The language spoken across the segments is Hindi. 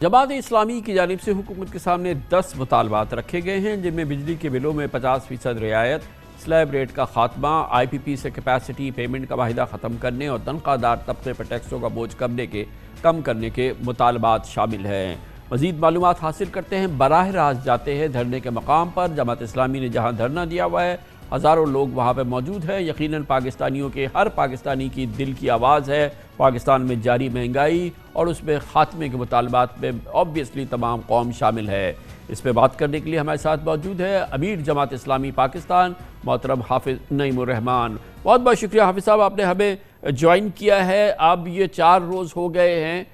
जमात इस्लामी की जानिब से हुकूमत के सामने 10 मुतालबात रखे गए हैं, जिनमें बिजली के बिलों में 50% रियायत, स्लैब रेट का खात्मा, IPP से कैपेसिटी पेमेंट का वाहिदा ख़त्म करने और तनख्वाहदार तबके पर टैक्सों का बोझ कम करने के मुतालबात शामिल हैं। मज़ीद मालूमात हासिल करते हैं, बराह रास्त जाते हैं धरने के मकाम पर। जमात इस्लामी ने जहाँ धरना दिया हुआ है, हज़ारों लोग वहाँ पर मौजूद हैं। यकीनन पाकिस्तानियों के हर पाकिस्तानी की दिल की आवाज़ है। पाकिस्तान में जारी महंगाई और उसमें ख़ात्मे के मुतालबात में ऑब्वियसली तमाम कौम शामिल है। इस पर बात करने के लिए हमारे साथ मौजूद है अमीर जमात इस्लामी पाकिस्तान मोहतरम हाफिज़ नईमुर रहमान। बहुत बहुत शुक्रिया हाफिज़ साहब, आपने हमें ज्वाइन किया है। अब ये 4 रोज़ हो गए हैं,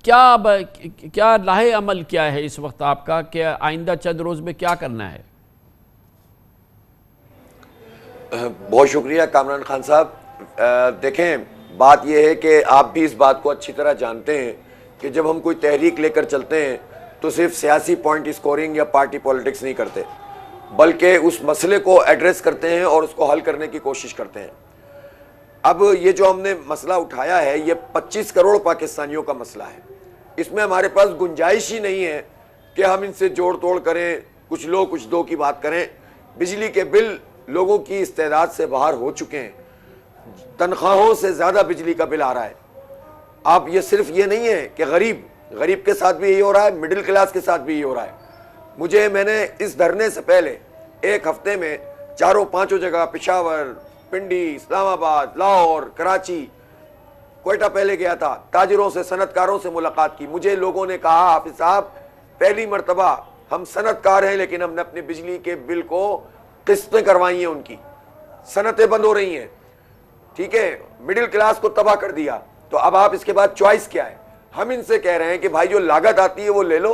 क्या लाहे अमल क्या है इस वक्त आपका, क्या आइंदा चंद रोज़ में क्या करना है? बहुत शुक्रिया कामरान खान साहब। देखें, बात यह है कि आप भी इस बात को अच्छी तरह जानते हैं कि जब हम कोई तहरीक लेकर चलते हैं तो सिर्फ सियासी पॉइंट स्कोरिंग या पार्टी पॉलिटिक्स नहीं करते, बल्कि उस मसले को एड्रेस करते हैं और उसको हल करने की कोशिश करते हैं। अब ये जो हमने मसला उठाया है, ये 25 करोड़ पाकिस्तानियों का मसला है। इसमें हमारे पास गुंजाइश ही नहीं है कि हम इनसे जोड़ तोड़ करें, कुछ लो कुछ दो की बात करें। बिजली के बिल लोगों की इस्तेदाद से बाहर हो चुके हैं, तनख्वाहों से ज़्यादा बिजली का बिल आ रहा है। आप ये सिर्फ ये नहीं है कि गरीब के साथ भी यही हो रहा है, मिडिल क्लास के साथ भी यही हो रहा है। मैंने इस धरने से पहले एक हफ्ते में 4-5 जगह, पेशावर, पिंडी, इस्लामाबाद, लाहौर, कराची, कोयटा पहले गया था, ताजिरों से, सनतकारों से मुलाकात की। मुझे लोगों ने कहा, हाफिज साहब पहली मरतबा हम सनतकार हैं लेकिन हमने अपने बिजली के बिल को किस्तें करवाई हैं, उनकी सनतें बंद हो रही हैं, ठीक है, मिडिल क्लास को तबाह कर दिया। तो अब आप इसके बाद चॉइस क्या है? हम इनसे कह रहे हैं कि भाई जो लागत आती है वो ले लो,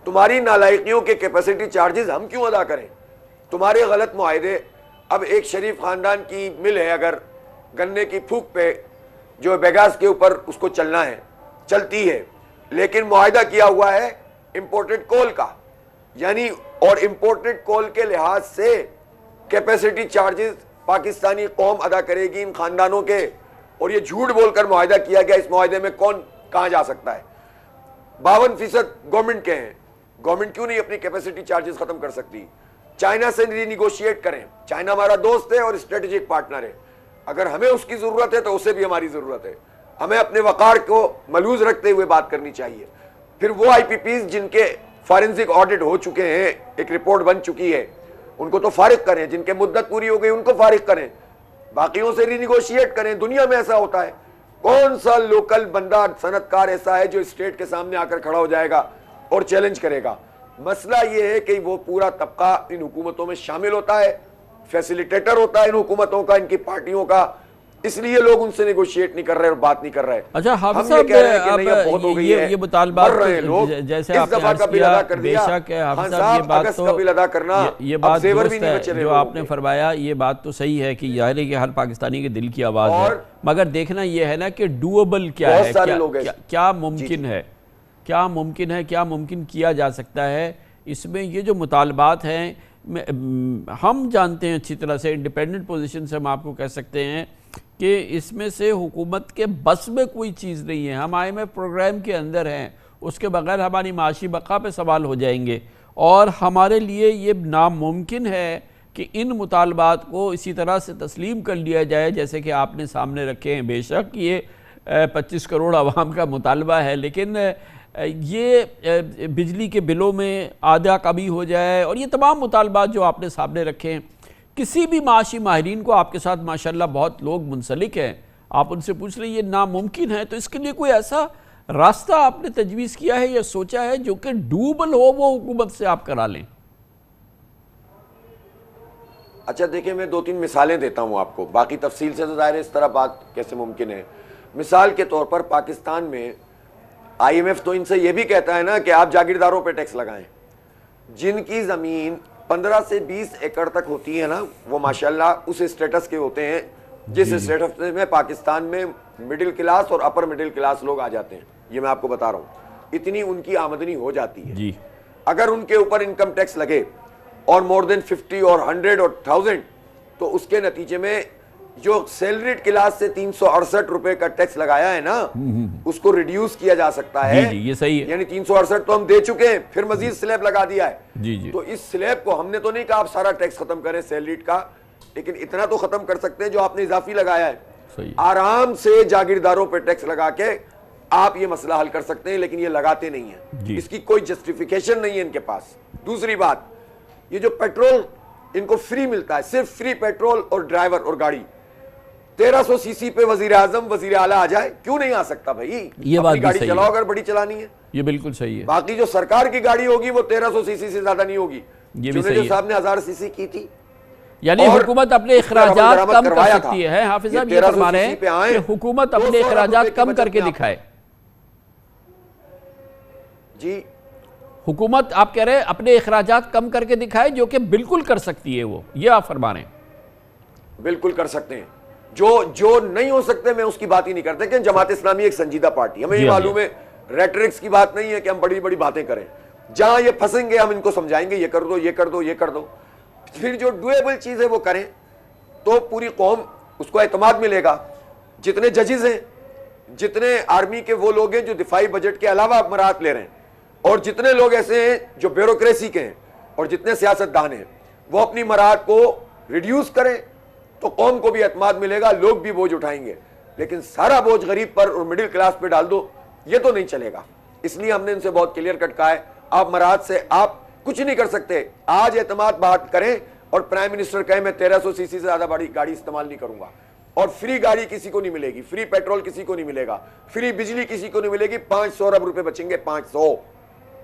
तुम्हारी नालायकियों के कैपेसिटी चार्जेस हम क्यों अदा करें, तुम्हारे गलत मुआहदे। अब एक शरीफ खानदान की मिल है, अगर गन्ने की फूक पे जो बेगास के ऊपर उसको चलना है, चलती है, लेकिन मुआहदा किया हुआ है इंपोर्टेड कोल का, यानी और इंपोर्टेड कोल के लिहाज से कैपेसिटी चार्जेस पाकिस्तानी कौम अदा करेगी इन खानदानों के, और ये झूठ बोलकर मुआहदा किया गया। इस मुआहदे में कौन कहां जा सकता है? 52% गवर्नमेंट के हैं। गवर्नमेंट क्यों नहीं अपनी कैपेसिटी चार्जेस खत्म कर सकती? चाइना से रीनिगोशिएट करें। चाइना हमारा दोस्त है और स्ट्रेटेजिक पार्टनर है। अगर हमें उसकी जरूरत है तो उसे भी हमारी जरूरत है। हमें अपने वकार को मलूज रखते हुए बात करनी चाहिए। फिर वो IPPs जिनके फॉरेंसिक ऑडिट हो चुके हैं, एक रिपोर्ट बन चुकी है, उनको तो फारिग करें। जिनके मुद्दत पूरी हो गई उनको फारिग करें, बाकियों से रीनिगोशिएट करें। दुनिया में ऐसा होता है। कौन सा लोकल बंदा, सनतकार ऐसा है जो स्टेट के सामने आकर खड़ा हो जाएगा और चैलेंज करेगा? मसला यह है कि वो पूरा तबका इन हुकूमतों में शामिल होता है, फैसिलिटेटर होता है इन हुकूमतों का, इनकी पार्टियों का, इसलिए लोग उनसे नेगोशिएट नहीं कर रहे और बात नहीं कर रहे। अच्छा हाफिज़ साहब, ये मुतालबात जैसे आपने अर्ज़ किया, बेशक हाफिज़ साहब ये बात दुरुस्त है जो आपने फरमाया, ये बात तो सही है कि ज़ाहिर है कि हर पाकिस्तानी के दिल की आवाज़ है, मगर देखना यह है ना कि डूएबल क्या है, क्या मुमकिन है, क्या मुमकिन किया जा सकता है। इसमें ये जो मुतालबात हैं, हम जानते हैं अच्छी तरह से, इंडिपेंडेंट पोजीशन से हम आपको कह सकते हैं कि इसमें से हुकूमत के बस में कोई चीज़ नहीं है। हम IMF प्रोग्राम के अंदर हैं, उसके बगैर हमारी माशी बका पे सवाल हो जाएंगे, और हमारे लिए ये नामुमकिन है कि इन मुतालबात को इसी तरह से तस्लीम कर लिया जाए जैसे कि आपने सामने रखे हैं। बेशक ये 25 करोड़ आवाम का मुतालबा है, लेकिन ये बिजली के बिलों में आधा कमी हो जाए, और ये तमाम मुतालबात जो आपने सामने रखे हैं, किसी भी माशी माहिरीन को, आपके साथ माशाल्लाह बहुत लोग मुंसलिक हैं, आप उनसे पूछ रहे हैं ये नामुमकिन है, तो इसके लिए कोई ऐसा रास्ता आपने तजवीज़ किया है या सोचा है जो कि डूबल हो, वो हुकूमत से आप करा लें? अच्छा देखिए, मैं 2-3 मिसालें देता हूं आपको, बाकी तफसील से तो ज़ाहिर है इस तरह बात कैसे मुमकिन है। मिसाल के तौर पर पाकिस्तान में IMF तो इनसे यह भी कहता है ना कि आप जागीरदारों पे टैक्स लगाएं। जिनकी ज़मीन 15 से 20 एकड़ तक होती है ना, वो माशाल्लाह उस स्टेटस के होते हैं जिस स्टेटस में पाकिस्तान में मिडिल क्लास और अपर मिडिल क्लास लोग आ जाते हैं। ये मैं आपको बता रहा हूँ, इतनी उनकी आमदनी हो जाती है जी। अगर उनके ऊपर इनकम टैक्स लगे और मोर देन 50 और 100 और 1000, तो उसके नतीजे में जो सैलरीड क्लास से 368 रुपए का टैक्स लगाया है ना, उसको रिड्यूस किया जा सकता है। जी, ये सही है। यानी 368 तो हम दे चुके हैं, फिर मजीद स्लैब लगा दिया है। जी। तो इस स्लैब को हमने तो नहीं कहा आप सारा टैक्स खत्म करें सैलरीड का, लेकिन इतना तो खत्म कर सकते हैं जो आपने इजाफी लगाया है। सही। आराम से जागीरदारों पे टैक्स लगा के आप ये मसला हल कर सकते हैं, लेकिन ये लगाते नहीं है। इसकी कोई जस्टिफिकेशन नहीं है इनके पास। दूसरी बात, ये जो पेट्रोल इनको फ्री मिलता है, सिर्फ फ्री पेट्रोल और ड्राइवर और गाड़ी, 1300 सीसी पे वजीर आजम वजीर आला आ जाए, क्यों नहीं आ सकता भाई? ये बात गाड़ी चलाओ अगर बड़ी चलानी है। ये बिल्कुल सही है। बाकी जो सरकार की गाड़ी होगी वो 1300 सीसी से ज्यादा नहीं होगी। ये भी सही है। साहब ने 1000 सीसी की थी। यानी हुकूमत अपने इखराजात कम कर सकती है। हाफिज साहब ये फरमा रहे हैं कि हुकूमत अपने इखराजात कम करके दिखाए। जी, हुकूमत आप कह रहे हैं अपने इखराजात कम करके दिखाए, जो कि बिल्कुल कर सकती है वो, ये आप फरमा रहे हैं। बिल्कुल कर सकते हैं। जो नहीं हो सकते मैं उसकी बात ही नहीं करते कि जमात इस्लामी एक संजीदा पार्टी, हमें ये मालूम है रेटरिक्स की बात नहीं है कि हम बड़ी बड़ी बातें करें। जहां ये फंसेंगे हम इनको समझाएंगे, ये कर दो, ये कर दो, ये कर दो। फिर जो डुएबल चीज है वो करें तो पूरी कौम उसको एतमाद मिलेगा। जितने जजेस हैं, जितने आर्मी के वो लोग हैं जो दिफाई बजट के अलावा मराहत ले रहे हैं, और जितने लोग ऐसे हैं जो ब्यूरोक्रेसी के हैं, और जितने सियासतदान हैं, वो अपनी मराहत को रिड्यूस करें तो कौम को भी एतमाद मिलेगा, लोग भी बोझ उठाएंगे। लेकिन सारा बोझ गरीब पर और मिडिल क्लास पे डाल दो, ये तो नहीं चलेगा। इसलिए हमने इनसे बहुत क्लियर कट कहा है, आप मराहत से आप कुछ नहीं कर सकते। आज एतमाद बात करें और प्राइम मिनिस्टर कहे मैं 1300 सीसी से ज्यादा बड़ी गाड़ी इस्तेमाल नहीं करूंगा, और फ्री गाड़ी किसी को नहीं मिलेगी, फ्री पेट्रोल किसी को नहीं मिलेगा, फ्री बिजली किसी को नहीं मिलेगी। 500 अरब रुपए बचेंगे, 500।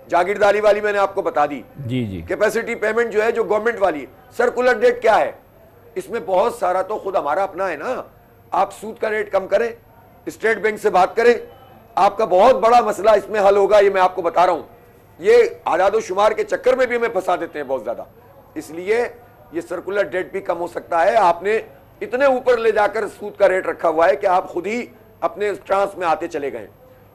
जागीरदारी वाली मैंने आपको बता दी। जी। कैपेसिटी पेमेंट जो है, जो गवर्नमेंट वाली, सर्कुलर डेट क्या है, इसमें बहुत सारा तो खुद हमारा अपना है ना। आप सूद का रेट कम करें, स्टेट बैंक से बात करें, आपका बहुत बड़ा मसला इसमें हल होगा। ये मैं आपको बता रहा हूं, ये आदादो शुमार के चक्कर में भी हमें फंसा देते हैं बहुत ज्यादा। इसलिए ये सर्कुलर डेट भी कम हो सकता है। आपने इतने ऊपर ले जाकर सूद का रेट रखा हुआ है कि आप खुद ही अपने ट्रांस में आते चले गए।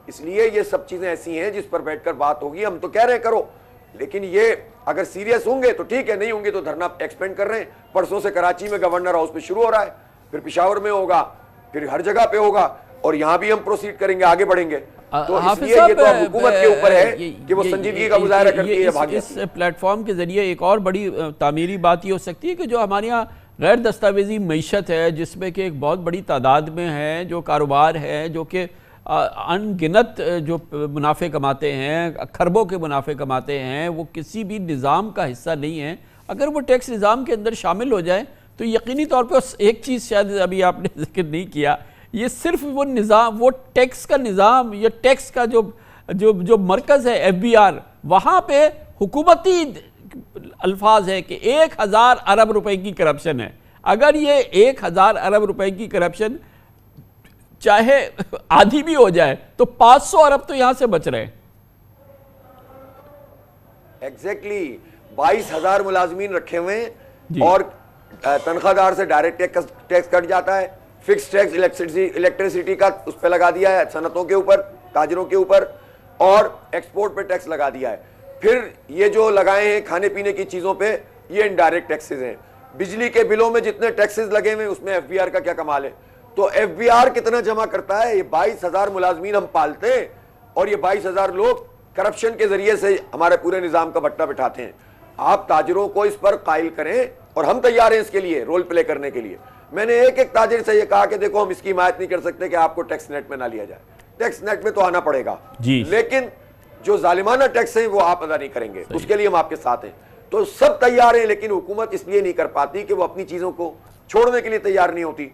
इसलिए ये सब चीजें ऐसी हैं जिस पर बैठकर बात होगी। हम तो कह रहे हैं करो, लेकिन ये अगर सीरियस होंगे तो ठीक है, नहीं होंगे तो धरना एक्सपेंड कर रहे हैं। परसों से कराची में गवर्नर हाउस पे शुरू हो रहा है, फिर पिशावर में होगा, फिर हर जगह पे होगा, और यहां भी हम प्रोसीड करेंगे, आगे बढ़ेंगे। तो इसलिए ये तो अब हुकूमत के ऊपर है कि वो संजीदगी का मुजाहरा करती है। इस प्लेटफॉर्म के जरिए एक और बड़ी तामीरी बात ये हो सकती है कि जो हमारे यहाँ गैर दस्तावेजी मईशत है, जिसमें कि एक बहुत बड़ी तादाद में है जो कारोबार है, जो कि अनगिनत जो मुनाफे कमाते हैं, खरबों के मुनाफे कमाते हैं, वो किसी भी निज़ाम का हिस्सा नहीं है। अगर वो टैक्स निज़ाम के अंदर शामिल हो जाए तो यकीनी तौर पे एक चीज़ शायद अभी आपने जिक्र नहीं किया, ये सिर्फ वो निज़ाम, वो टैक्स का निज़ाम, या टैक्स का जो मरकज़ है FBR, वहाँ पे हुकूमती अल्फाज है कि 1000 अरब रुपए की करप्शन है। अगर ये 1000 अरब रुपए की करप्शन चाहे आधी भी हो जाए तो 500 अरब तो यहां से बच रहे हैं। एग्जैक्टली 22,000 मुलाजमीन रखे हुए हैं, और तनख्वाहदार से डायरेक्ट टैक्स कट जाता है। फिक्स टैक्स इलेक्ट्रिसिटी का उस पर लगा दिया है, सनतों के ऊपर, ताजरों के ऊपर, और एक्सपोर्ट पे टैक्स लगा दिया है। फिर ये जो लगाए हैं खाने पीने की चीजों पे, ये इनडायरेक्ट टैक्सेस हैं। बिजली के बिलों में जितने टैक्सेस लगे हुए उसमें FBR का क्या कमाल है। तो FBR कितना जमा करता है? ये 22,000 मुलाजमीन हम पालते हैं, और ये 22,000 लोग करप्शन के जरिए से हमारे पूरे निजाम का बट्टा बिठाते हैं। आप ताजरों को इस पर कायल करें, और हम तैयार हैं इसके लिए, रोल प्ले करने के लिए। मैंने एक एक ताजिर से ये कहा कि देखो हम इसकी हिमायत नहीं कर सकते कि आपको टैक्स नेट में ना लिया जाए, टैक्स नेट में तो आना पड़ेगा जी, लेकिन जो जालिमाना टैक्स है वो आप अदा नहीं करेंगे, उसके लिए हम आपके साथ हैं। तो सब तैयार हैं, लेकिन हुकूमत इसलिए नहीं कर पाती कि वो अपनी चीजों को छोड़ने के लिए तैयार नहीं होती।